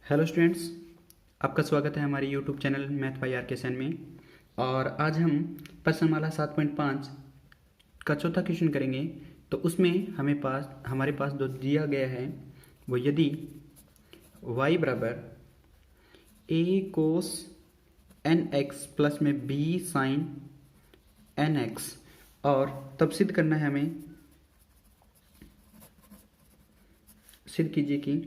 Hello students, आपका स्वागत है हमारे YouTube channel math by R K S N में। और आज हम प्रश्नमाला 7.5 का चौथा क्वेश्चन करेंगे। तो उसमें हमारे पास जो दिया गया है वो यदि y बराबर a cos n x plus में b साइन एन एक्स, और तब सिद्ध करना है हमें, सिद्ध कीजिए कि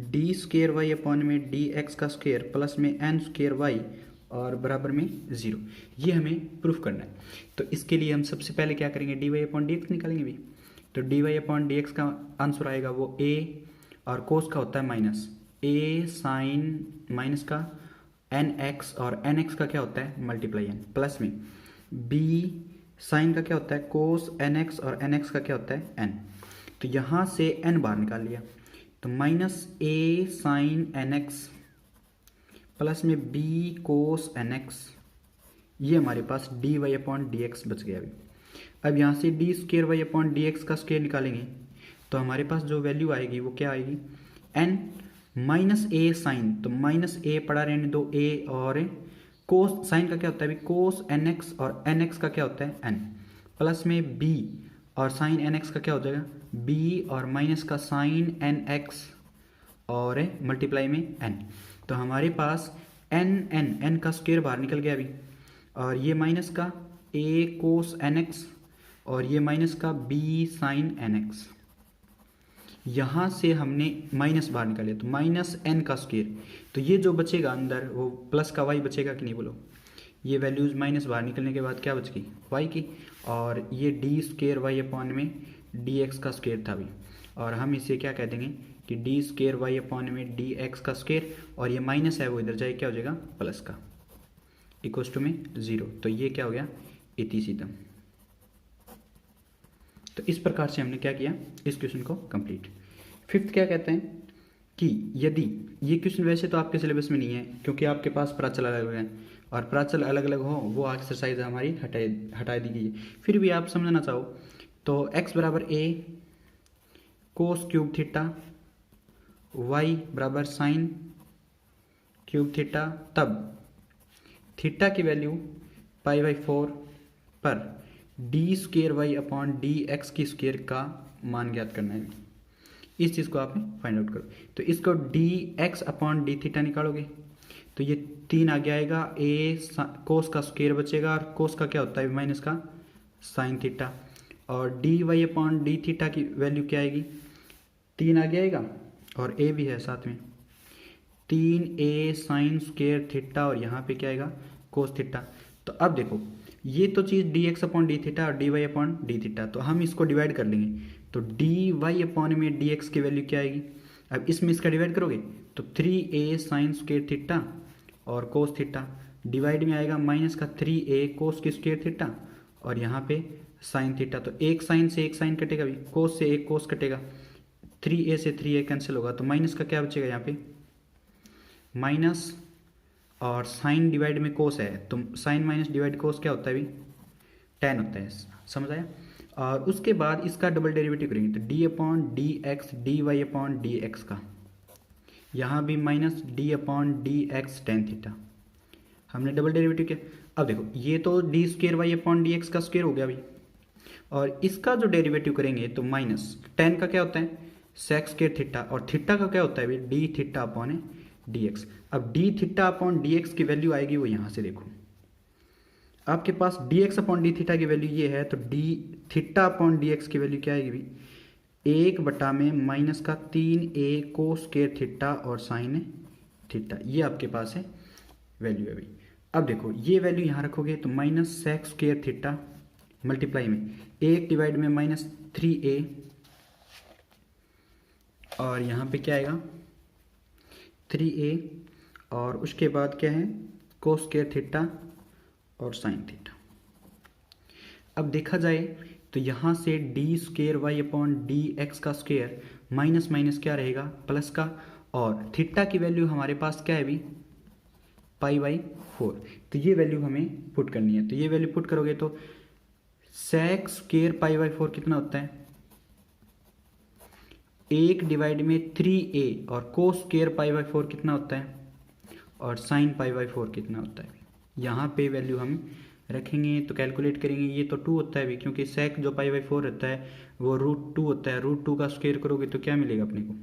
डी स्केयर वाई अपॉन में डी एक्स का स्केयर प्लस में एन स्केयर वाई और बराबर में ज़ीरो, ये हमें प्रूफ करना है। तो इसके लिए हम सबसे पहले क्या करेंगे, d y upon d x निकालेंगे भी। तो d y upon d x का आंसर आएगा वो ए, और कोस का होता है माइनस ए साइन माइनस का एन एक्स, और एन एक्स का क्या होता है मल्टीप्लाई एन, प्लस में बी साइन का क्या होता है कोस एन एक्स, और एन एक्स का क्या होता है एन। तो यहाँ से एन बाहर निकाल लिया, तो minus a sine n x plus में बी कोस एन एक्स, ये हमारे पास d y upon d x बच गया अभी। अब यहाँ से d square y upon d x का स्केयर निकालेंगे तो हमारे पास जो वैल्यू आएगी वो क्या आएगी, एन माइनस ए साइन, तो माइनस ए पड़ा रहने दो, ए और कोस साइन का क्या होता है अभी कोस एन एक्स, और एन एक्स का क्या होता है एन, प्लस में बी और साइन एन एक्स का क्या हो जाएगा बी, और माइनस का साइन एन एक्स और मल्टीप्लाई में एन। तो हमारे पास एन एन एन का स्क्वायर बाहर निकल गया अभी, और ये माइनस का ए कोस एन एक्स, और ये माइनस का बी साइन एन एक्स। यहाँ से हमने माइनस बाहर निकाले तो माइनस एन का स्क्वायर, तो ये जो बचेगा अंदर वो प्लस का वाई बचेगा कि नहीं बोलो। ये वैल्यूज़ माइनस बाहर निकलने के बाद क्या बच गई वाई की, और ये डी स्केयर वाई अपॉन में डी एक्स का स्केयर था अभी, और हम इसे क्या कह देंगे कि डी स्केयर वाई अपॉन में डी एक्स का स्केयर, और ये माइनस है वो इधर जाए क्या हो जाएगा प्लस का, इक्वल्स टू में ज़ीरो। तो ये क्या हो गया इति सीधम। तो इस प्रकार से हमने क्या किया इस क्वेश्चन को कंप्लीट। फिफ्थ क्या कहते हैं कि यदि ये क्वेश्चन वैसे तो आपके सिलेबस में नहीं है क्योंकि आपके पास प्राचल अलग अलग है, और प्राचल अलग अलग हो वो एक्सरसाइज हमारी हटा दी गई है। फिर भी आप समझना चाहो तो x बराबर a cos cube theta, y बराबर साइन क्यूब थीटा, तब थीटा की वैल्यू पाई बाई 4 पर d square y upon d x की स्केयर का मान ज्ञात करना है। इस चीज़ को आप फाइंड आउट करो। तो इसको D x upon d theta निकालोगे तो ये 3 आगे आएगा, ए कोस का स्केयर बचेगा, और कोस का क्या होता है माइनस का साइन थीटा, और d y upon d theta की वैल्यू क्या आएगी 3 आगे आएगा, और ए भी है साथ में 3 ए साइन स्केयर थीटा, और यहाँ पे क्या आएगा कोस थीटा। तो अब देखो ये तो चीज़ d x upon d theta और d y upon d theta, तो हम इसको डिवाइड कर लेंगे। तो डी वाई अपॉन में डी एक्स की वैल्यू क्या आएगी, अब इसमें इसका डिवाइड करोगे तो 3a साइन स्क्वायर थीटा और कोस थीटा, डिवाइड में आएगा माइनस का 3a कोस की स्क्वायर थीटा, और यहाँ पे साइन थीटा। तो एक साइन से एक साइन कटेगा भी, कोस से एक कोस कटेगा, 3a से 3a कैंसिल होगा, तो माइनस का क्या बचेगा यहाँ पे माइनस, और साइन डिवाइड में कोस है तो साइन माइनस डिवाइड कोस क्या होता है अभी 10 होता है, समझ आया। और उसके बाद इसका डबल डेरिवेटिव करेंगे तो d upon d x d y upon d x का, यहाँ भी minus d upon d x tan theta, हमने डबल डेरिवेटिव किया। अब देखो ये तो d square y upon d x का स्क्वेयर हो गया अभी, और इसका जो डेरिवेटिव करेंगे तो माइनस टेन का क्या होता है सेक्स स्क्वेयर थीटा, और थीटा का क्या होता है अभी d theta upon d x. अब d theta upon d x की वैल्यू आएगी वो यहाँ से देखो, आपके पास d x upon d theta की वैल्यू ये है, तो d theta upon d x की वैल्यू क्या आएगी भी 1 में माइनस का 3a कोस स्क्वायर थीटा और साइन थीटा, ये आपके पास है वैल्यू है भाई। अब देखो ये वैल्यू यहाँ रखोगे तो minus sex square theta multiply में 1 डिवाइड में माइनस 3a, और यहाँ पे क्या आएगा 3a, और उसके बाद क्या है कोस स्क्वायर थीटा और साइन थीटा। अब देखा जाए तो यहाँ से d square y upon d x का स्क्वेयर माइनस माइनस क्या रहेगा प्लस का, और थीटा की वैल्यू हमारे पास क्या है अभी पाई बाई 4, तो ये वैल्यू हमें पुट करनी है। तो ये वैल्यू पुट करोगे तो सेक स्क्वेयर पाई बाई 4 कितना होता है 1 डिवाइड में 3a और कोस स्क्वायर पाई बाई 4 कितना होता है और साइन पाई बाई 4 कितना होता है। यहाँ पे वैल्यू हम रखेंगे तो कैलकुलेट करेंगे। ये तो 2 होता है भी, क्योंकि सेक जो पाई बाई 4 रहता है वो √2 होता है। √2 का स्क्वायर करोगे तो क्या मिलेगा अपने को,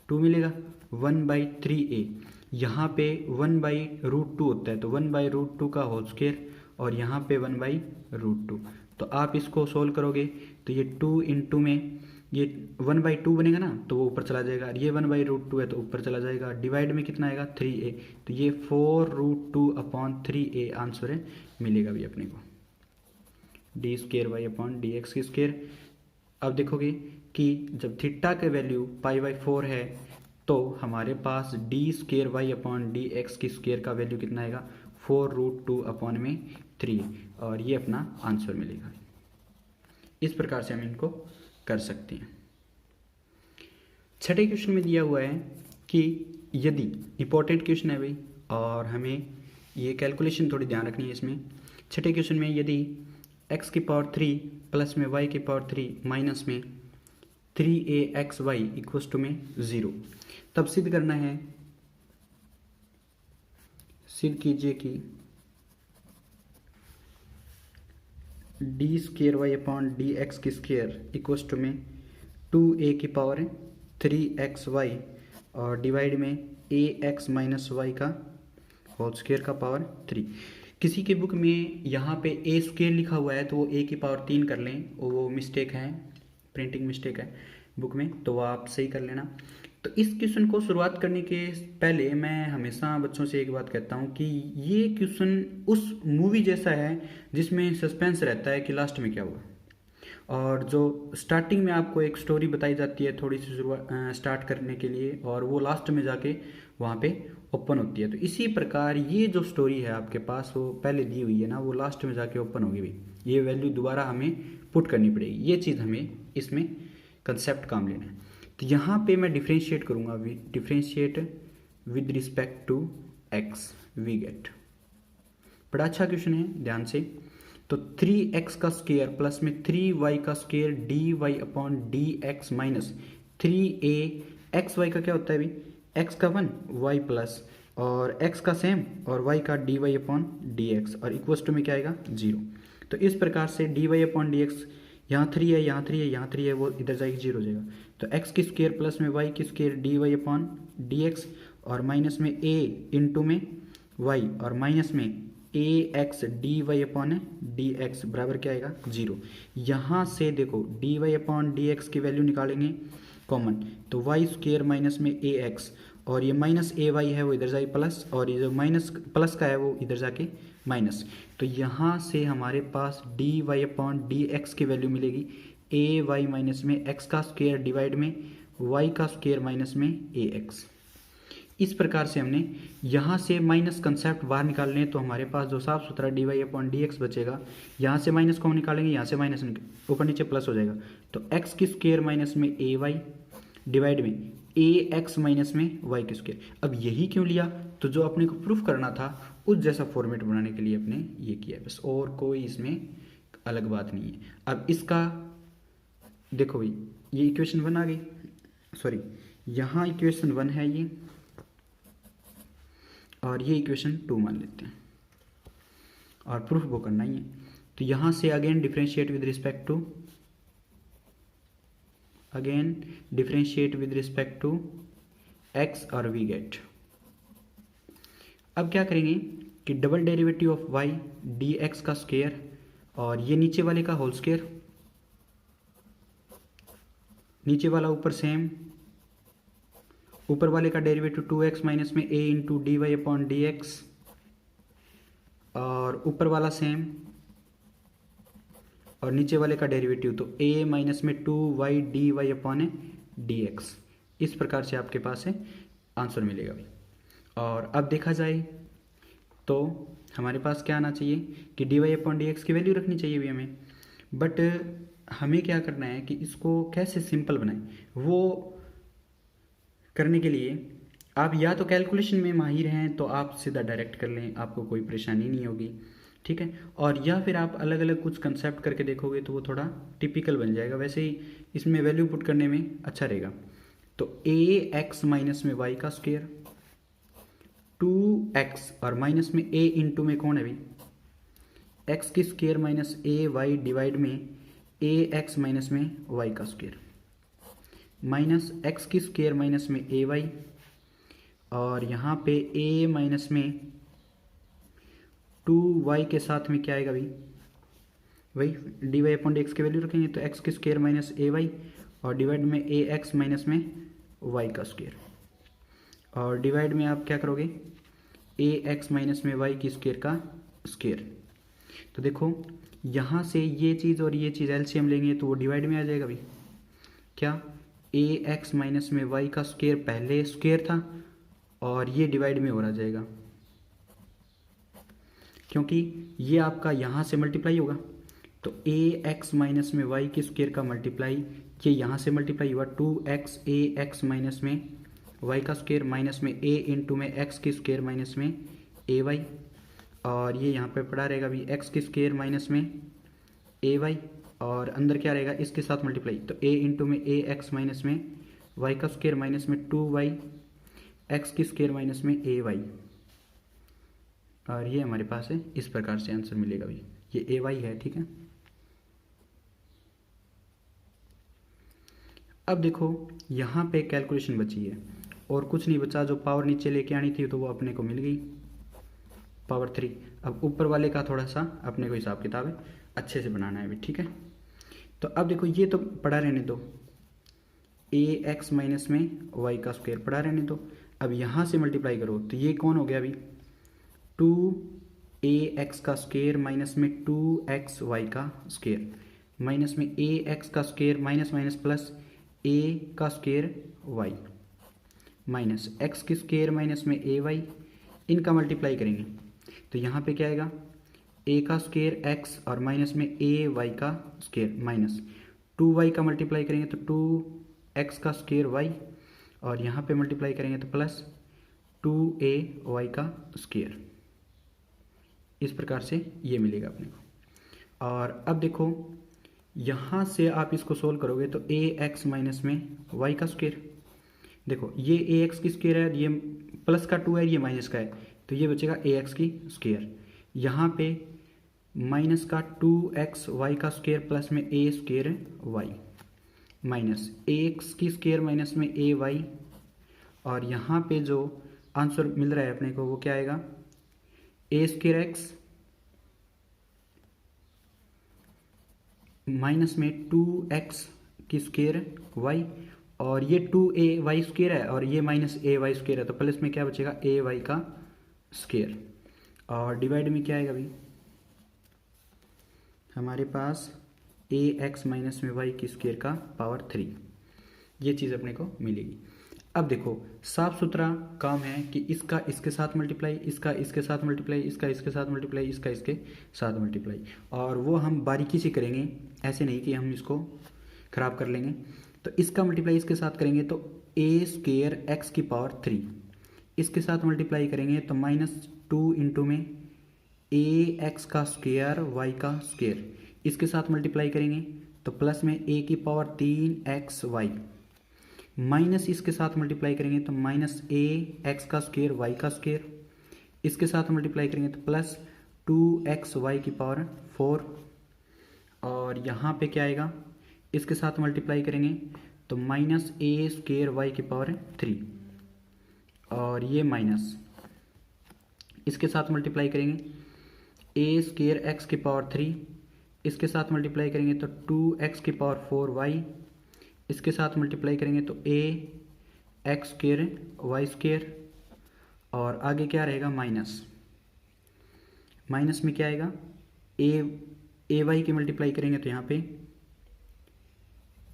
2 मिलेगा। 1/3a, यहाँ पे 1/√2 होता है तो 1/√2 का होल स्क्वायर और यहाँ पे 1/√2। तो आप इसको सोल्व करोगे तो ये 2 इंटू में ये 1/2 बनेगा ना, तो वो ऊपर चला जाएगा। ये 1/√2 है तो ऊपर चला जाएगा। डिवाइड में कितना आएगा 3a, तो ये 4√2/3a आंसर है, मिलेगा भी अपने को d²y/dx²। अब देखोगे कि जब थीटा के वैल्यू π/4 है तो हमारे पास d²y/dx² का वैल्यू कितना आएगा 4√2/3 और ये अपना आंसर मिलेगा। इस प्रकार से हम इनको कर सकते हैं। छठे क्वेश्चन में दिया हुआ है कि यदि, इंपॉर्टेंट क्वेश्चन है भाई और हमें ये कैलकुलेशन थोड़ी ध्यान रखनी है इसमें। छठे क्वेश्चन में यदि x³ प्लस में y³ माइनस में 3axy इक्वस टू में 0, तब सिद्ध करना है, सिद्ध कीजिए कि d²y/dx² इक्वस टू में 2a³ और डिवाइड में ax माइनस वाई का होल स्क्वायर का पावर 3। किसी की बुक में यहाँ पे a² लिखा हुआ है तो वो a³ कर लें, वो मिस्टेक है, प्रिंटिंग मिस्टेक है बुक में, तो वो आप सही कर लेना। तो इस क्वेश्चन को शुरुआत करने के पहले मैं हमेशा बच्चों से एक बात कहता हूँ कि ये क्वेश्चन उस मूवी जैसा है जिसमें सस्पेंस रहता है कि लास्ट में क्या हुआ, और जो स्टार्टिंग में आपको एक स्टोरी बताई जाती है थोड़ी सी शुरुआत स्टार्ट करने के लिए, और वो लास्ट में जाके वहाँ पे ओपन होती है। तो इसी प्रकार ये जो स्टोरी है आपके पास वो पहले दी हुई है ना, वो लास्ट में जाके ओपन होगी भाई। ये वैल्यू दोबारा हमें पुट करनी पड़ेगी, ये चीज़ हमें इसमें कंसेप्ट काम लेना है। तो यहाँ पे मैं डिफ्रेंशिएट करूँगा, differentiate with respect to x we get. बड़ा अच्छा क्वेश्चन है, ध्यान से। तो 3x का स्क्वायर प्लस में 3y का square dy/dx minus 3a, x Y का क्या होता है अभी, x का 1 y प्लस और x का सेम और y का dy/dx और इक्वस टू में क्या आएगा 0। तो इस प्रकार से dy/dx यहाँ 3 है, यहाँ 3 है, यहाँ 3 है, वो इधर जाएगी 0 हो जाएगा। तो x की स्क्वायर प्लस में y की स्क्वायर dy/dx और माइनस में a इंटू में y और माइनस में ax dy/dx बराबर क्या आएगा 0। यहाँ से देखो dy/dx की वैल्यू निकालेंगे कॉमन, तो y² माइनस में ax और ये माइनस ay है वो इधर जाए प्लस, और ये जो माइनस प्लस का है वो इधर जाके माइनस। तो यहाँ से हमारे पास dy/dx की वैल्यू मिलेगी ay माइनस में x का स्क्वायर डिवाइड में y का स्क्वायर माइनस में ax। इस प्रकार से हमने यहाँ से माइनस कंसेप्ट बाहर निकाल लें तो हमारे पास जो साफ सुथरा dy/dx बचेगा। यहाँ से माइनस को हम निकालेंगे, यहाँ से माइनस ऊपर नीचे प्लस हो जाएगा। तो x की स्क्वायर माइनस में ay डिवाइड में ax माइनस में y की स्क्वायर। अब यही क्यों लिया, तो जो अपने को प्रूफ करना था उस जैसा फॉर्मेट बनाने के लिए अपने ये किया बस, और कोई इसमें अलग बात नहीं है। अब इसका देखो भाई, ये इक्वेशन 1 आ गई, सॉरी यहाँ इक्वेशन 1 है ये, और ये इक्वेशन 2 मान लेते हैं, और प्रूफ वो करना ही है। तो यहाँ से again differentiate with respect to x और वी गेट। अब क्या करेंगे कि double derivative of y dx का स्क्वायर और ये नीचे वाले का होल स्क्वायर, नीचे वाला ऊपर सेम, ऊपर वाले का डेरिवेटिव 2x माइनस में a इंटू dy/dx और ऊपर वाला सेम, और नीचे वाले का डेरिवेटिव तो a माइनस में 2y dy/dx। इस प्रकार से आपके पास है आंसर मिलेगा भाई। और अब देखा जाए तो हमारे पास क्या आना चाहिए कि dy/dx की वैल्यू रखनी चाहिए भी हमें, बट हमें क्या करना है कि इसको कैसे सिंपल बनाएं, वो करने के लिए आप या तो कैलकुलेशन में माहिर हैं तो आप सीधा डायरेक्ट कर लें, आपको कोई परेशानी नहीं होगी, ठीक है। और या फिर आप अलग अलग कुछ कंसेप्ट करके देखोगे तो वो थोड़ा टिपिकल बन जाएगा, वैसे ही इसमें वैल्यू पुट करने में अच्छा रहेगा। तो ए एक्स माइनस में वाई का स्क्वायर, 2x और माइनस में a इंटू में कौन है भाई, x की square minus a Y divide में ए एक्स माइनस में y का स्क्वायर, माइनस x की स्क्वायर माइनस में ए वाई, और यहाँ पे a माइनस में 2y के साथ में क्या आएगा भाई, वही d y upon d x की वैल्यू रखेंगे तो x की स्क्वायर माइनस ए वाई और डिवाइड में ए एक्स माइनस में y का स्क्वायर, और डिवाइड में आप क्या करोगे ए एक्स माइनस में वाई की स्क्वायर का स्क्वायर। तो देखो यहाँ से ये चीज़ और ये चीज़ एलसीएम लेंगे तो वो डिवाइड में आ जाएगा भाई, क्या ए एक्स माइनस में वाई का स्क्वायर पहले स्क्वायर था और ये डिवाइड में हो रहा जाएगा, क्योंकि ये आपका यहाँ से मल्टीप्लाई होगा तो ए एक्स माइनस में वाई की स्क्वायर का मल्टीप्लाई ये यहाँ से मल्टीप्लाई हुआ 2x ए एक्स माइनस में वाई का स्क्वायर माइनस में a इंटू में x की स्क्वायर माइनस में ए वाई, और ये यहाँ पे पड़ा रहेगा भी x की स्क्वायर माइनस में ए वाई, और अंदर क्या रहेगा इसके साथ मल्टीप्लाई तो a इंटू में ए एक्स माइनस में y का स्क्वायर माइनस में 2y x की स्क्वायर माइनस में ए वाई, और ये हमारे पास है। इस प्रकार से आंसर मिलेगा भाई, ये ए वाई है, ठीक है। अब देखो यहाँ पे कैलकुलेशन बची है और कुछ नहीं बचा, जो पावर नीचे लेके आनी थी तो वो अपने को मिल गई पावर 3। अब ऊपर वाले का थोड़ा सा अपने को हिसाब किताब है अच्छे से बनाना है अभी, ठीक है। तो अब देखो ये तो पढ़ा रहने दो, ए एक्स माइनस में वाई का स्क्वायर पढ़ा रहने दो। अब यहाँ से मल्टीप्लाई करो तो ये कौन हो गया अभी 2 ए एक्स का स्क्वायर माइनस में 2x वाई का स्क्वायर माइनस में ए एक्स का स्क्वायर माइनस माइनस प्लस ए का स्क्वायर वाई माइनस एक्स की स्क्वायर माइनस में ए वाई, इनका मल्टीप्लाई करेंगे तो यहाँ पे क्या आएगा ए का स्क्वायर एक्स और माइनस में ए वाई का स्क्वायर माइनस 2y का मल्टीप्लाई करेंगे तो 2x का स्क्वायर वाई, और यहाँ पे मल्टीप्लाई करेंगे तो प्लस 2a वाई का स्क्वायर। इस प्रकार से ये मिलेगा अपने को। और अब देखो यहाँ से आप इसको सोल्व करोगे तो ए एक्स माइनस में वाई का स्क्वायर, देखो ये ए एक्स की स्क्वायर है, ये प्लस का 2 है, ये माइनस का है, तो ये बचेगा ए एक्स की स्क्वायर। यहाँ पे माइनस का 2x वाई का स्क्वायर प्लस में ए स्क्वायर वाई माइनस ए एक्स की स्क्वायर माइनस में ए वाई, और यहाँ पे जो आंसर मिल रहा है अपने को वो क्या आएगा ए स्क्वायर एक्स माइनस में 2x की स्क्वायर वाई, और ये 2a वाई स्क्वायर है और ये माइनस ए वाई स्क्वायर है, तो प्लस में क्या बचेगा ए वाई का स्क्वायर, और डिवाइड में क्या आएगा भाई हमारे पास ए एक्स माइनस में वाई की स्क्वायर का पावर 3, ये चीज़ अपने को मिलेगी। अब देखो साफ सुथरा काम है कि इसका इसके साथ मल्टीप्लाई, इसका इसके साथ मल्टीप्लाई, इसका इसके साथ मल्टीप्लाई, इसका इसके साथ मल्टीप्लाई, और वो हम बारीकी से करेंगे, ऐसे नहीं कि हम इसको ख़राब कर लेंगे। तो इसका मल्टीप्लाई इसके साथ करेंगे तो ए स्क्वायर एक्स की पावर 3, इसके साथ मल्टीप्लाई करेंगे तो -2 इंटू में ए एक्स का स्क्वायर वाई का स्क्वायर, इसके साथ मल्टीप्लाई करेंगे तो प्लस में ए की पावर 3x वाई, माइनस इसके साथ मल्टीप्लाई करेंगे तो माइनस ए एक्स का स्क्वायर वाई का स्क्वायर, इसके साथ मल्टीप्लाई करेंगे तो प्लस 2x वाई की पावर 4, और यहाँ पे क्या आएगा इसके साथ मल्टीप्लाई करेंगे तो माइनस ए स्क्वायर वाई की पावर 3, और ये माइनस इसके साथ मल्टीप्लाई करेंगे ए स्क्वायर एक्स की पावर 3, इसके साथ मल्टीप्लाई करेंगे तो 2x की पावर 4 वाई, इसके साथ मल्टीप्लाई करेंगे तो ए एक्स स्क्वायर वाई स्क्वायर, और आगे क्या रहेगा माइनस, माइनस में क्या आएगा ए वाई की मल्टीप्लाई करेंगे तो यहाँ पे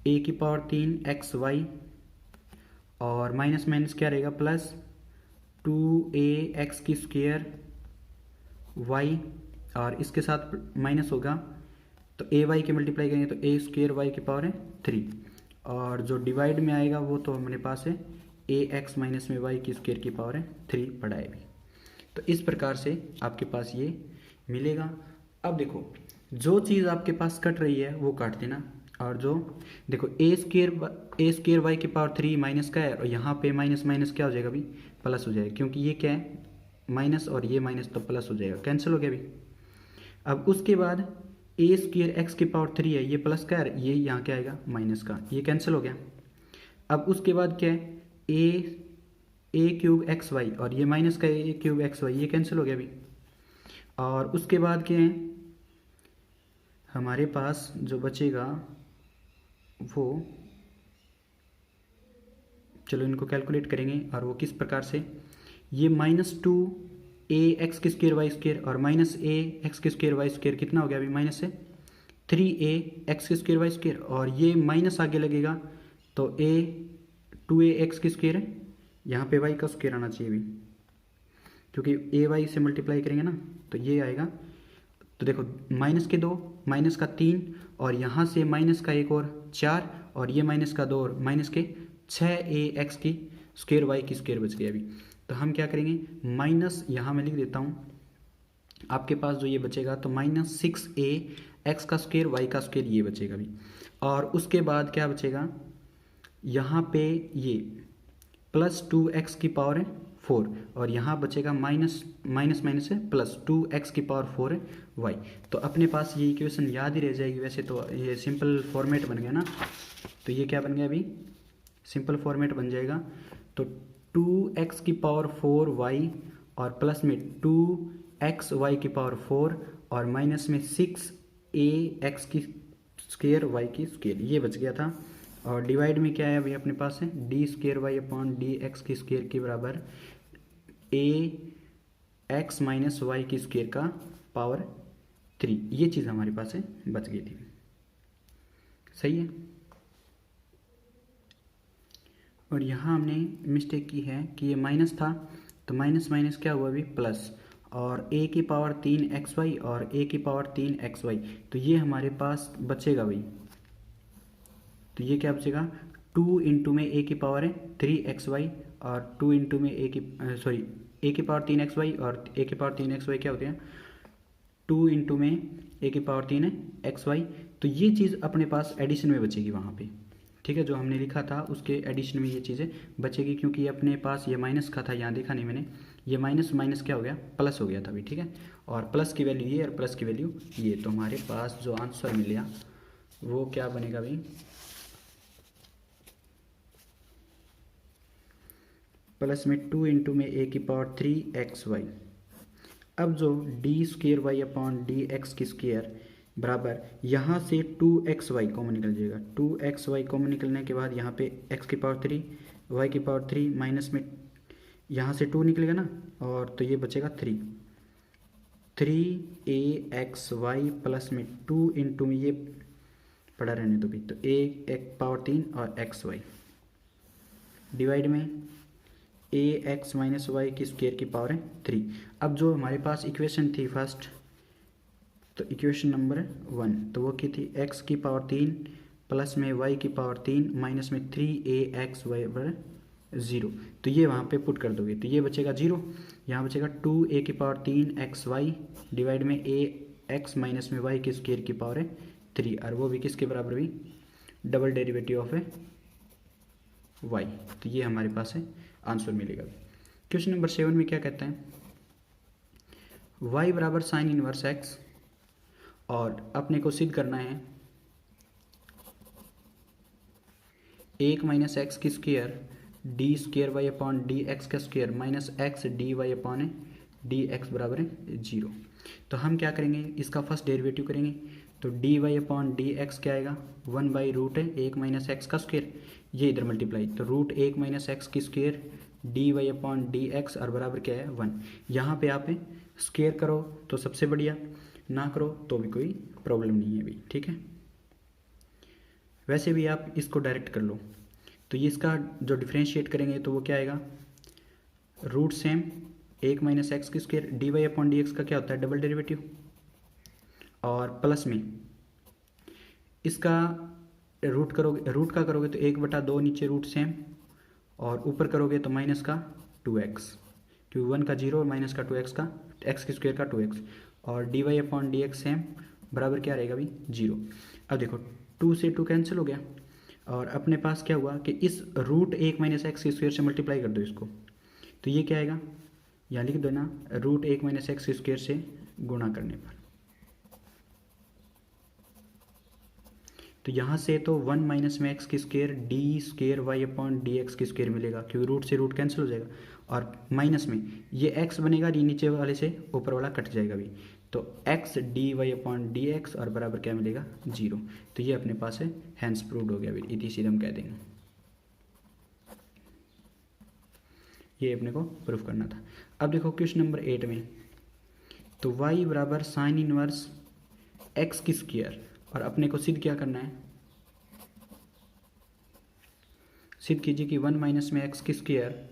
ए की पावर 3x वाई, और माइनस माइनस क्या रहेगा प्लस 2a एक्स की स्क्वायर वाई, और इसके साथ माइनस होगा तो ए वाई की मल्टीप्लाई करेंगे तो ए स्क्वायर वाई की पावर है 3, और जो डिवाइड में आएगा वो तो हमारे पास है ए एक्स माइनस में वाई की स्क्वायर की पावर है 3 पड़ा है भी। तो इस प्रकार से आपके पास ये मिलेगा। अब देखो जो चीज़ आपके पास कट रही है वो काट देना, और जो देखो ए स्केयर वाई की पावर 3 माइनस का है, और यहाँ पे माइनस माइनस क्या हो जाएगा अभी, प्लस हो जाएगा, क्योंकि ये क्या है माइनस और ये माइनस, तो प्लस हो जाएगा, कैंसिल हो गया अभी। अब उसके बाद ए स्केयर एक्स की पावर 3 है, ये प्लस का है, ये यहाँ क्या आएगा माइनस का, ये कैंसिल हो गया। अब उसके बाद क्या है ए क्यूब एक्स वाई, और ये माइनस का ए क्यूब एक्स वाई, ये कैंसिल हो गया अभी। और उसके बाद क्या है हमारे पास जो बचेगा वो, चलो इनको कैलकुलेट करेंगे, और वो किस प्रकार से, ये -2 ए एक्स की स्क्वायर वाई स्क्वायर और माइनस ए एक्स की स्क्वायर वाई स्क्वायर कितना हो गया अभी, माइनस से 3a एक्स की स्क्वायर वाई स्क्वायर, और ये माइनस आगे लगेगा तो 2a एक्स की स्क्वायर है, यहाँ पे y का स्क्वायर आना चाहिए अभी, क्योंकि ए वाई से मल्टीप्लाई करेंगे ना तो ये आएगा। तो देखो माइनस के 2, माइनस का 3, और यहाँ से माइनस का एक और 4, और ये माइनस का 2 और माइनस के 6a एक्स की स्क्वायर वाई की स्क्वायर बच गई अभी। तो हम क्या करेंगे, माइनस यहाँ मैं लिख देता हूँ, आपके पास जो ये बचेगा तो -6a एक्स का स्क्वायर वाई का स्क्वायर ये बचेगा अभी। और उसके बाद क्या बचेगा, यहाँ पे ये +2x की पावर 4, और यहाँ बचेगा माइनस माइनस है +2x की पावर 4 वाई। तो अपने पास ये इक्वेशन याद ही रह जाएगी, वैसे तो ये सिंपल फॉर्मेट बन गया ना, तो ये क्या बन गया अभी, सिंपल फॉर्मेट बन जाएगा। तो 2x की पावर 4 वाई, और प्लस में 2x वाई की पावर 4, और माइनस में 6a एक्स की स्क्वायर वाई की स्क्वायर, ये बच गया था। और डिवाइड में क्या है अभी अपने पास है d square y upon d x की स्क्वायर के बराबर ए एक्स माइनस वाई की स्क्वायर का पावर 3, ये चीज़ हमारे पास है बच गई थी। सही है। और यहाँ हमने मिस्टेक की है कि ये माइनस था, तो माइनस माइनस क्या हुआ अभी प्लस, और a की पावर 3 एक्स वाई और a की पावर 3 एक्स वाई, तो ये हमारे पास बचेगा भाई। तो ये क्या बचेगा, 2 इंटू में a की पावर है 3 एक्स वाई, और 2 इंटू में a की पावर 3 एक्स वाई, और a की पावर 3 एक्स वाई क्या होते हैं, 2 इंटू में a की पावर 3 है एक्स वाई। तो ये चीज़ अपने पास एडिशन में बचेगी वहाँ पे, ठीक है, जो हमने लिखा था उसके एडिशन में ये चीज़ें बचेगी, क्योंकि अपने पास ये माइनस का था, यहाँ देखा नहीं मैंने, ये माइनस माइनस क्या हो गया प्लस हो गया था अभी, ठीक है। और प्लस की वैल्यू ये और प्लस की वैल्यू ये, तो हमारे पास जो आंसर मिलेगा वो क्या बनेगा भाई, प्लस में 2 इंटू में a की पावर 3 एक्स वाई। अब जो d square y upon d x की स्क्वेयर बराबर, यहाँ से 2xy कॉमन निकल जाएगा, 2xy कॉमन निकलने के बाद यहाँ पे x की पावर 3 y की पावर 3 माइनस में यहाँ से 2 निकलेगा ना, और तो ये बचेगा 3a(x(y) प्लस में 2 इंटू में ये पड़ा रहने दो भी, तो a एक पावर 3 और xy डिवाइड में ax माइनस वाई की स्क्वायर की पावर है 3। अब जो हमारे पास इक्वेशन थी फर्स्ट, तो इक्वेशन नंबर 1 तो वो की थी x की पावर 3 प्लस में y की पावर 3 माइनस में 3a(x(y) बराबर 0, तो ये वहाँ पे पुट कर दोगे तो ये बचेगा 0, यहाँ बचेगा 2a की पावर 3 xy डिवाइड में ax माइनस में y की स्क्वायर की पावर है 3, और वो भी किसके बराबर भी, डबल डेरिवेटिव ऑफ y। तो ये हमारे पास है आंसर मिलेगा। क्वेश्चन नंबर 7 में क्या कहते हैं, y बराबर साइन इनवर्स x, और अपने को सिद्ध करना है 1 माइनस एक्स की square d square y upon d x का square minus x d y upon d x बराबर है 0। तो हम क्या करेंगे, इसका फर्स्ट डेरिवेटिव करेंगे, तो d y upon d x क्या आएगा, 1/रूट है 1 माइनस एक्स का स्क्वायर, ये इधर मल्टीप्लाई, तो रूट 1 माइनस एक्स की square d y upon d x, और बराबर क्या है 1। यहाँ पे आप स्क्वायर करो तो सबसे बढ़िया, ना करो तो भी कोई प्रॉब्लम नहीं है अभी, ठीक है। वैसे भी आप इसको डायरेक्ट कर लो, तो ये इसका जो डिफ्रेंशिएट करेंगे तो वो क्या आएगा, रूट सेम 1 माइनस एक्स की square d y upon d x का क्या होता है डबल डेरिवेटिव, और प्लस में इसका रूट का करोगे तो 1/2 नीचे रूट सेम, और ऊपर करोगे तो माइनस का 2x, क्योंकि 1 का 0 और माइनस का 2x का x की स्क्वायर का 2x, और d y upon d x same बराबर क्या रहेगा अभी 0। अब देखो 2 से 2 कैंसिल हो गया, और अपने पास क्या हुआ कि इस रूट 1 माइनस एक्स स्क्वायर से मल्टीप्लाई कर दो इसको, तो ये क्या आएगा, यहाँ लिख दो ना, रूट 1 माइनस एक्स स्क्वायर से गुणा करने पर। तो यहाँ से तो 1 माइनस में एक्स की square d square y upon d x की स्क्वायर मिलेगा, क्योंकि रूट से रूट कैंसिल हो जाएगा, और माइनस में ये एक्स बनेगा, ये नीचे वाले से ऊपर वाला कट जाएगा भी, तो x d y upon d x और बराबर क्या मिलेगा, 0। तो ये अपने पास है, हैंस प्रूव्ड हो गया अभी, इति सीधे हम कह देंगे। ये अपने को प्रूफ करना था। अब देखो क्वेश्चन नंबर 8 में, तो y बराबर साइन इनवर्स x की स्क्वायर, और अपने को सिद्ध क्या करना है, सिद्ध कीजिए कि 1 माइनस में x की square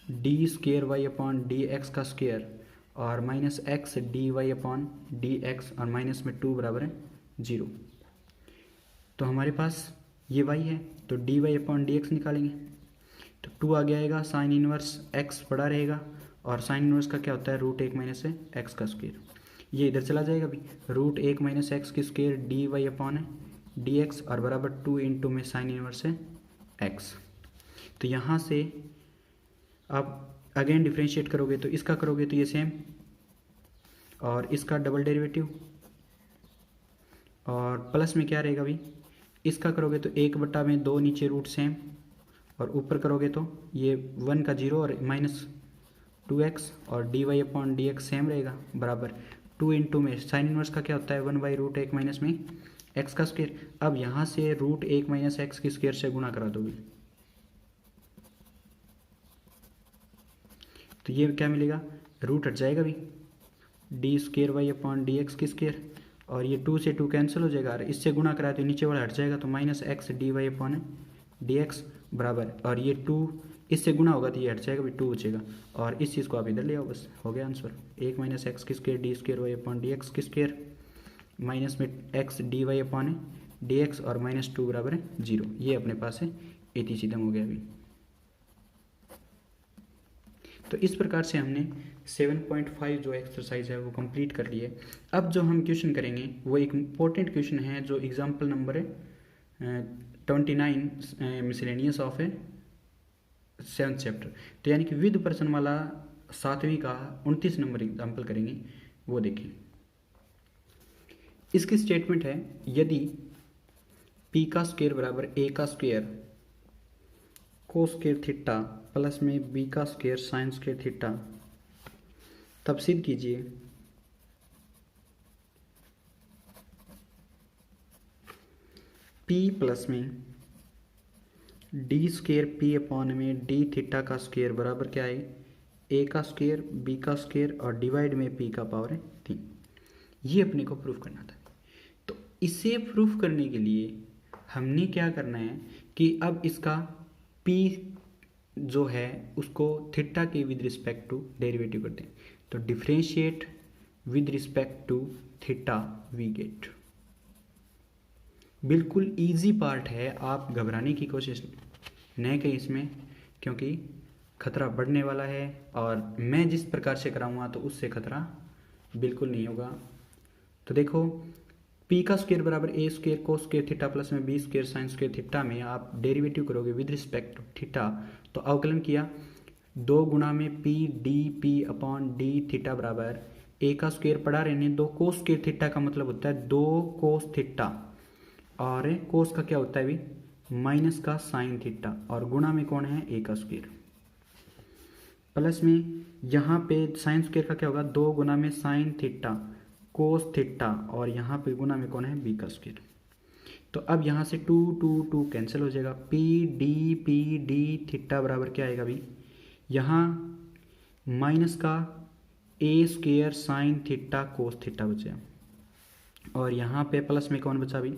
d square y upon d x का स्क्वायर और minus x d y upon d x और माइनस में 2 बराबर है 0। तो हमारे पास ये y है, तो d y upon d x निकालेंगे, तो 2 आगे आएगा, साइन इनवर्स x बड़ा रहेगा, और साइन इनवर्स का क्या होता है, रूट 1 माइनस है एक्स का स्क्वायर, ये इधर चला जाएगा भी, रूट 1 माइनस एक्स की स्क्वायर डी वाई अपॉन है डी एक्स और बराबर 2 इंटू में साइन इनवर्स है एक्स। तो यहाँ से आप अगेन डिफ्रेंशिएट करोगे, तो इसका करोगे तो ये सेम, और इसका डबल डेरिवेटिव, और प्लस में क्या रहेगा भी, इसका करोगे तो 1/2 नीचे रूट सेम, और ऊपर करोगे तो ये 1 का 0 और माइनस 2x और d y upon d x same रहेगा, बराबर 2 इंटू में साइन इनवर्स का क्या होता है 1/√1 माइनस में x का स्क्वायर। अब यहाँ से रूट 1 माइनस एक्स की स्क्वायर से गुणा करा दोगे, तो ये क्या मिलेगा, रूट हट जाएगा भी, d square y upon d x की स्क्वायर, और ये 2 से 2 कैंसिल हो जाएगा, और इससे गुणा कराए तो नीचे वाला हट जाएगा, तो minus x d y upon d x बराबर, और ये 2 इससे गुणा होगा तो ये हट जाएगा भी, 2 बचेगा, और इस चीज़ को आप इधर ले आओ, बस हो गया आंसर। 1 माइनस एक्स की square d square y upon d x की स्क्वायर माइनस में x d y upon d x और माइनस 2 बराबर है 0। ये अपने पास है, इति सीधम हो गया अभी। तो इस प्रकार से हमने 7.5 जो एक्सरसाइज है वो कंप्लीट कर लिए। अब जो हम क्वेश्चन करेंगे वो एक इम्पोर्टेंट क्वेश्चन है, जो एग्जाम्पल नंबर है 29 मिसलेनियस ऑफ है 7th चैप्टर, तो यानी कि विद पर्सन वाला 7वीं का 29 नंबर एग्जाम्पल करेंगे, वो देखें। इसकी स्टेटमेंट है, यदि p का स्क्वायर बराबर a का स्क्वायर को स्क्वायर थीटा प्लस में b का स्क्वायर साइन स्क्वायर थीटा, तब सिद्ध कीजिए p प्लस में डी स्क्वायर p अपॉन में डी थीटा का स्क्वायर बराबर क्या है, a का स्क्वायर b का स्क्वायर और डिवाइड में p का पावर है 3। ये अपने को प्रूफ करना था। तो इसे प्रूफ करने के लिए हमने क्या करना है कि अब इसका p जो है उसको थीटा के विद रिस्पेक्ट टू डेरिवेटिव करते हैं, तो differentiate with respect to theta we get. बिल्कुल इजी पार्ट है, आप घबराने की कोशिश नहीं करें इसमें, क्योंकि खतरा बढ़ने वाला है, और मैं जिस प्रकार से कराऊंगा तो उससे खतरा बिल्कुल नहीं होगा। तो देखो, p का स्क्वायर बराबर a स्क्वायर को स्क्वायर थीटा प्लस में b square sine square theta में आप डेरिवेटिव करोगे विद रिस्पेक्ट टू थीटा, तो अवकलन किया 2 गुणा में p D p upon d theta बराबर a का स्क्वायर पढ़ा रहने 2 कोस स्क्वायर थीटा का मतलब होता है 2 कोस थीटा, और कोस का क्या होता है भी माइनस का साइन थीटा, और गुणा में कौन है a का स्क्वायर, प्लस में यहाँ पे साइन स्क्वायर का क्या होगा 2 गुना में साइन थीटा कोस थीटा, और यहाँ पे गुना में कौन है b का स्क्वायर। तो अब यहाँ से 2 2 2 कैंसिल हो जाएगा, p डी थीटा बराबर क्या आएगा भी, यहाँ माइनस का a square sine theta cos theta बचा, और यहाँ पे प्लस में कौन बचा भी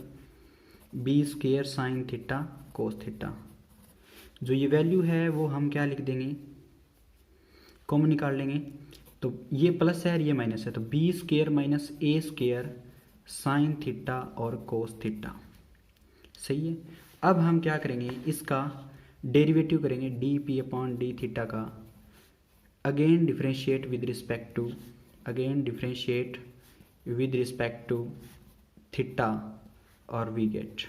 b square sine theta cos theta. जो ये वैल्यू है वो हम क्या लिख देंगे, कॉमन निकाल लेंगे, तो ये प्लस है और ये माइनस है, तो b square minus a square sine theta और कोस थीटा। सही है। अब हम क्या करेंगे, इसका डेरिवेटिव करेंगे d p upon d theta का, again differentiate with respect to theta और वी गेट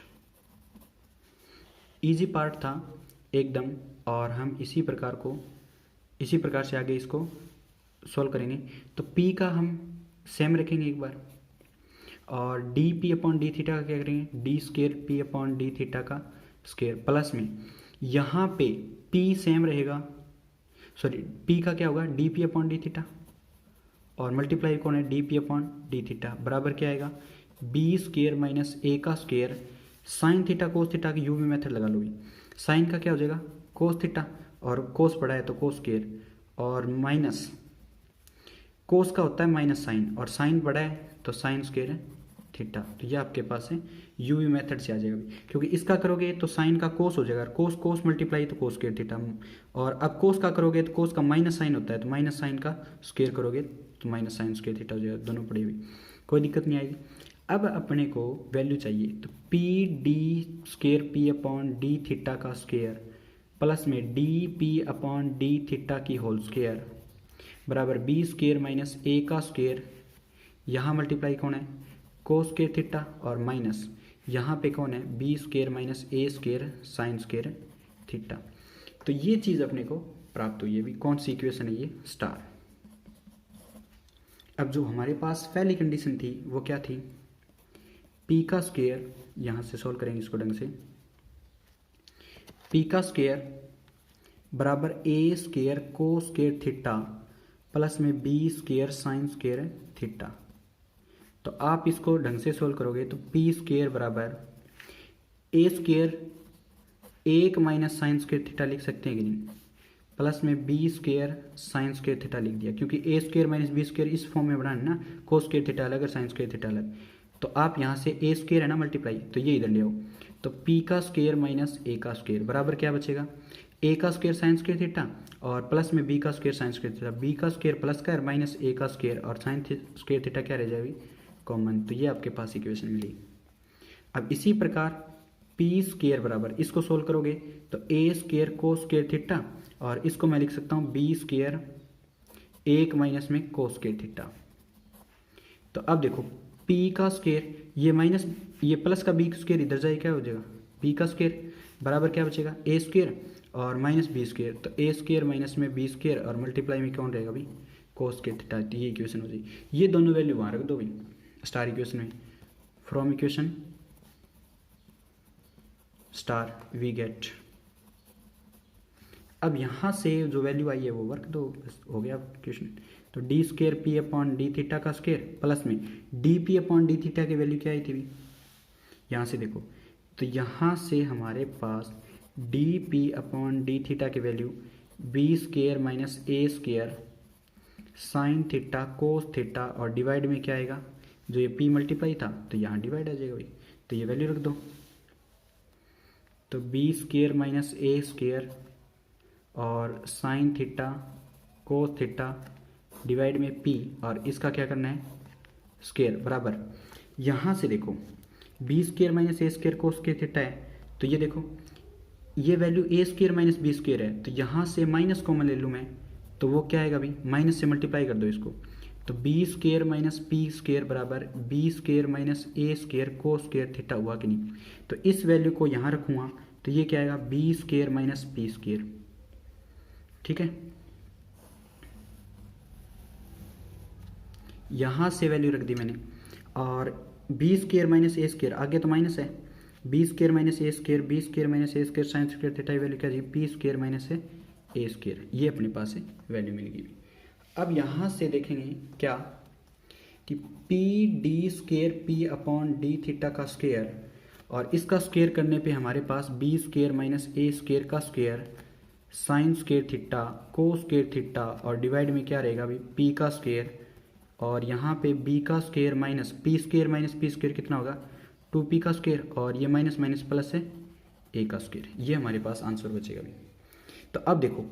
इजी पार्ट था एकदम, और हम इसी प्रकार से आगे इसको सॉल्व करेंगे। तो p का हम सेम रखेंगे एक बार, और D p upon d theta का क्या करेंगे, D square p upon d theta का स्केयर, प्लस में यहाँ पे p सेम रहेगा, सॉरी p का क्या होगा, D p upon d theta, और मल्टीप्लाई कौन है, D p upon d theta, बराबर क्या आएगा, बी स्केयर माइनस ए का square sine theta cos theta की यू भी मेथड लगा लो। साइन का क्या हो जाएगा, कोस थीटा, और कोस पड़ा है तो कोस स्केयर, और माइनस कोस का होता है माइनस साइन, और साइन बड़ा है तो साइन स्केयर है थीटा। तो ये आपके पास है यू वी मेथड से आ जाएगा, क्योंकि इसका करोगे तो साइन का कोस हो जाएगा, कोस कोस मल्टीप्लाई तो कोस स्केयर थीटा, और अब कोस का करोगे तो कोस का माइनस साइन होता है, तो माइनस साइन का स्केयर करोगे तो माइनस साइन स्केयर थीटा हो जाएगा, दोनों पड़ी हुई, कोई दिक्कत नहीं आएगी। अब अपने को वैल्यू चाहिए, तो p d square p upon d theta का स्केयर प्लस में D p upon d theta की होल स्केयर बराबर बी स्केयर माइनस ए का स्केयर, यहाँ मल्टीप्लाई कौन है, कोस स्केयर थीटा, और माइनस यहाँ पे कौन है, b square minus a square sine square theta. तो ये चीज़ अपने को प्राप्त हुई है। अभी कौन सी इक्वेशन है ये, स्टार। अब जो हमारे पास पहली कंडीशन थी वो क्या थी, p का स्केयर, यहाँ से सॉल्व करेंगे इसको ढंग से, p का स्केयर बराबर a स्केयर को स्केयर थीटा प्लस में b square sine square theta. तो आप इसको ढंग से सॉल्व करोगे तो p स्केयर बराबर a स्केयर एक माइनस साइन स्केयर थीटा लिख सकते हैं कि नहीं, प्लस में b square sine square theta लिख दिया, क्योंकि a square minus b square इस फॉर्म में बनाना ना, कोस स्केयर थीटा अलग और साइन स्केयर थीटा अलग, तो आप यहाँ से ए स्केयर है ना मल्टीप्लाई, तो ये इधर ले आओ, तो पी का स्केयर माइनस ए का स्केयर बराबर क्या बचेगा, ए का स्केयर साइन स्केयर थीटा और प्लस में बी का square sine square theta, b का स्केयर प्लस का माइनस ए का स्केयर और साइन स्केयर थीटा क्या रह जाएगी, कॉमन। तो ये आपके पास इक्वेशन मिली। अब इसी प्रकार पी स्केयर बराबर, इसको सोल्व करोगे तो ए स्केयर कोस स्केयर थीटा, और इसको मैं लिख सकता हूँ बी स्केयर एक माइनस में कोस स्केयर थीटा। तो अब देखो p का स्केयर, ये माइनस ये प्लस का b स्केयर इधर जाए क्या हो जाएगा, b का स्केयर बराबर क्या बचेगा, a स्केयर और माइनस b स्केयर, तो a स्केयर माइनस में b स्केयर और मल्टीप्लाई में कौन रहेगा भाई, कोस स्केयर थीटा। तो ये इक्वेशन हो जाएगी। ये दोनों वैल्यू वहाँ रख दो भाई स्टार इक्वेशन में, from equation star we get. अब यहाँ से जो वैल्यू आई है वो वर्क दो, बस हो गया क्वेश्चन। तो D square p upon d theta का स्केयर प्लस में D p upon d theta की वैल्यू क्या आई थी, यहाँ से देखो, तो यहाँ से हमारे पास d p upon d theta की value b square minus a square sine theta cos theta, और डिवाइड में क्या आएगा, जो ये पी मल्टीप्लाई था तो यहाँ डिवाइड आ जाएगा भाई, तो ये वैल्यू रख दो। तो b square minus a square और sine theta cos theta divide में p, और इसका क्या करना है, स्केयर बराबर, यहाँ से देखो B square minus a square cos square theta है, तो ये देखो ये वैल्यू ए स्केयर माइनस बी स्केयर है, तो यहाँ से माइनस कॉमन ले लूँ मैं, तो वो क्या आएगा भाई, माइनस से मल्टीप्लाई कर दो इसको, तो b square minus p square बराबर b square minus a square cos square theta हुआ कि नहीं। तो इस वैल्यू को यहाँ रखूँगा तो ये क्या आएगा, b square minus p square, ठीक है। यहाँ से वैल्यू रख दी मैंने, और b square minus a square, आगे तो माइनस है, b square minus a square b square minus a square sine square theta value क्या p square minus a square, ये अपने पास है वैल्यू मिल गई। अब यहाँ से देखेंगे क्या कि P d square p upon d theta का स्केयर, और इसका स्केयर करने पे हमारे पास B square minus a square का square sine square theta cos square theta, और डिवाइड में क्या रहेगा भाई, पी का स्केयर, और यहाँ पे b का स्केयर माइनस पी स्केयर कितना होगा, 2p का स्केयर, और ये माइनस माइनस प्लस है a का स्केयर। ये हमारे पास आंसर बचेगा भी। तो अब देखो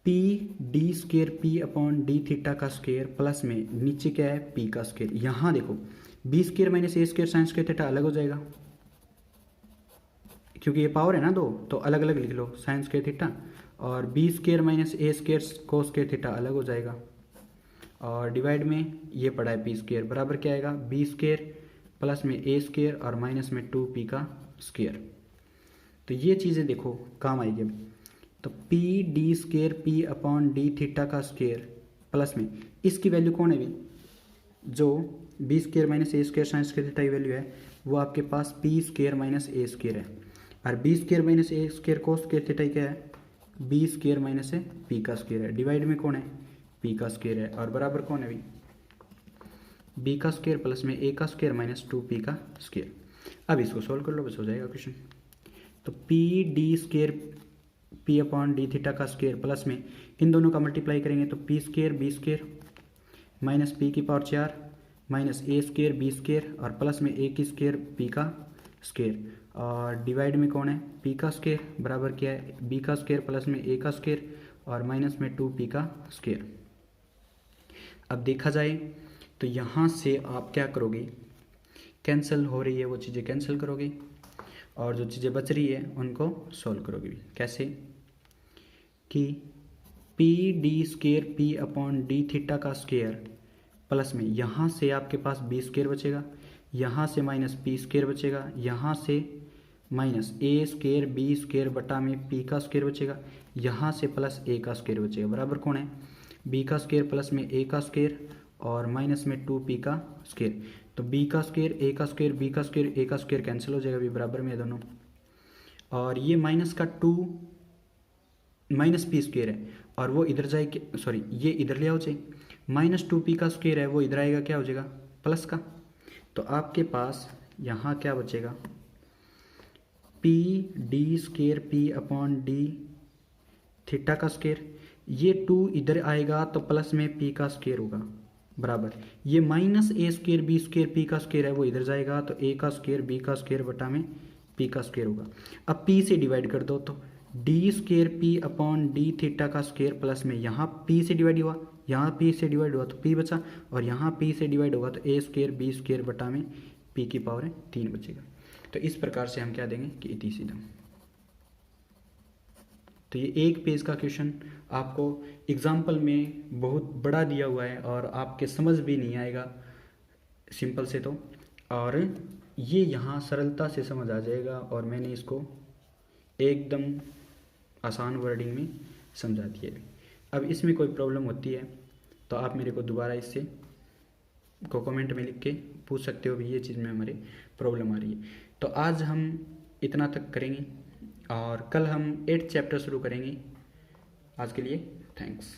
p D square p upon d theta का स्केयर प्लस में नीचे क्या है p का स्केयर, यहाँ देखो b square minus a square sine square theta अलग हो जाएगा, क्योंकि ये पावर है ना दो, तो अलग अलग लिख लो साइन स्केयर थीटा, और b square minus a square cos square theta अलग हो जाएगा, और डिवाइड में ये पड़ा है पी स्केयर बराबर क्या आएगा, बी स्केयर प्लस में ए स्केयर और माइनस में 2p का स्केयर। तो ये चीज़ें देखो काम आएगी अभी। तो p d square p upon d theta का स्केयर प्लस में इसकी वैल्यू कौन है भी, जो b square minus a square sine square theta की वैल्यू है वो आपके पास p square minus a square है, और b square minus a square cos square theta क्या है, b square minus a p का स्केयर है, डिवाइड में कौन है पी का स्केयर है, और बराबर कौन है भी बी का स्केयर प्लस में ए का स्केयर माइनस 2p का स्केयर। अब इसको सोल्व कर लो, बस हो जाएगा क्वेश्चन। तो p d square p upon d theta का स्केयर प्लस में इन दोनों का मल्टीप्लाई करेंगे तो p square b square minus p की power 4 minus a square b square और प्लस में ए की स्केयर पी का स्केयर, और डिवाइड में कौन है पी का स्केयर, बराबर क्या है बी का स्केयर प्लस में ए का स्केयर और माइनस में 2p का स्केयर। अब देखा जाए तो यहाँ से आप क्या करोगे, कैंसिल हो रही है वो चीज़ें कैंसिल करोगे और जो चीज़ें बच रही है उनको सॉल्व करोगे। कैसे कि P d square p upon d theta का स्केयर प्लस में यहाँ से आपके पास बी स्केयर बचेगा, यहाँ से माइनस पी स्केयर बचेगा, यहाँ से minus a square b square बटा में पी का स्केयर बचेगा, यहाँ से प्लस ए का स्केयर बचेगा, बराबर कौन है बी का स्केयर प्लस में ए का स्केयर और माइनस में 2p का स्केयर। तो b का स्केयर ए का स्केयर बी का स्केयर ए का स्केयर कैंसिल हो जाएगा भी, बराबर में दोनों, और ये माइनस का 2 माइनस पी स्केयर है और वो इधर जाए, सॉरी ये इधर ले आओ जाए, माइनस 2p का स्केयर है वो इधर आएगा क्या हो जाएगा प्लस का। तो आपके पास यहाँ क्या बचेगा P d square p upon d theta का स्केयर, ये 2 इधर आएगा तो प्लस में p का स्केयर होगा, बराबर ये minus a square b square p का स्केयर है वो इधर जाएगा तो ए का स्केयर बी का स्केयर बटा में पी का स्केयर होगा। अब p से डिवाइड कर दो तो D square p upon d theta का स्केयर प्लस में यहाँ p से डिवाइड हुआ, यहाँ p से डिवाइड हुआ तो p बचा, और यहाँ p से डिवाइड होगा तो ए स्केयर बी स्केयर बटा में p की पावर है 3 बचेगा। तो इस प्रकार से हम क्या देंगे कि इति सीधा। तो ये एक पेज का क्वेश्चन आपको एग्जाम्पल में बहुत बड़ा दिया हुआ है और आपके समझ भी नहीं आएगा सिंपल से तो, और ये यहाँ सरलता से समझ आ जाएगा और मैंने इसको एकदम आसान वर्डिंग में समझा दिया है। अब इसमें कोई प्रॉब्लम होती है तो आप मेरे को दोबारा इससे को कमेंट में लिख के पूछ सकते हो भी ये चीज़ में हमारे प्रॉब्लम आ रही है। तो आज हम इतना तक करेंगे और कल हम 8th चैप्टर शुरू करेंगे। आज के लिए थैंक्स।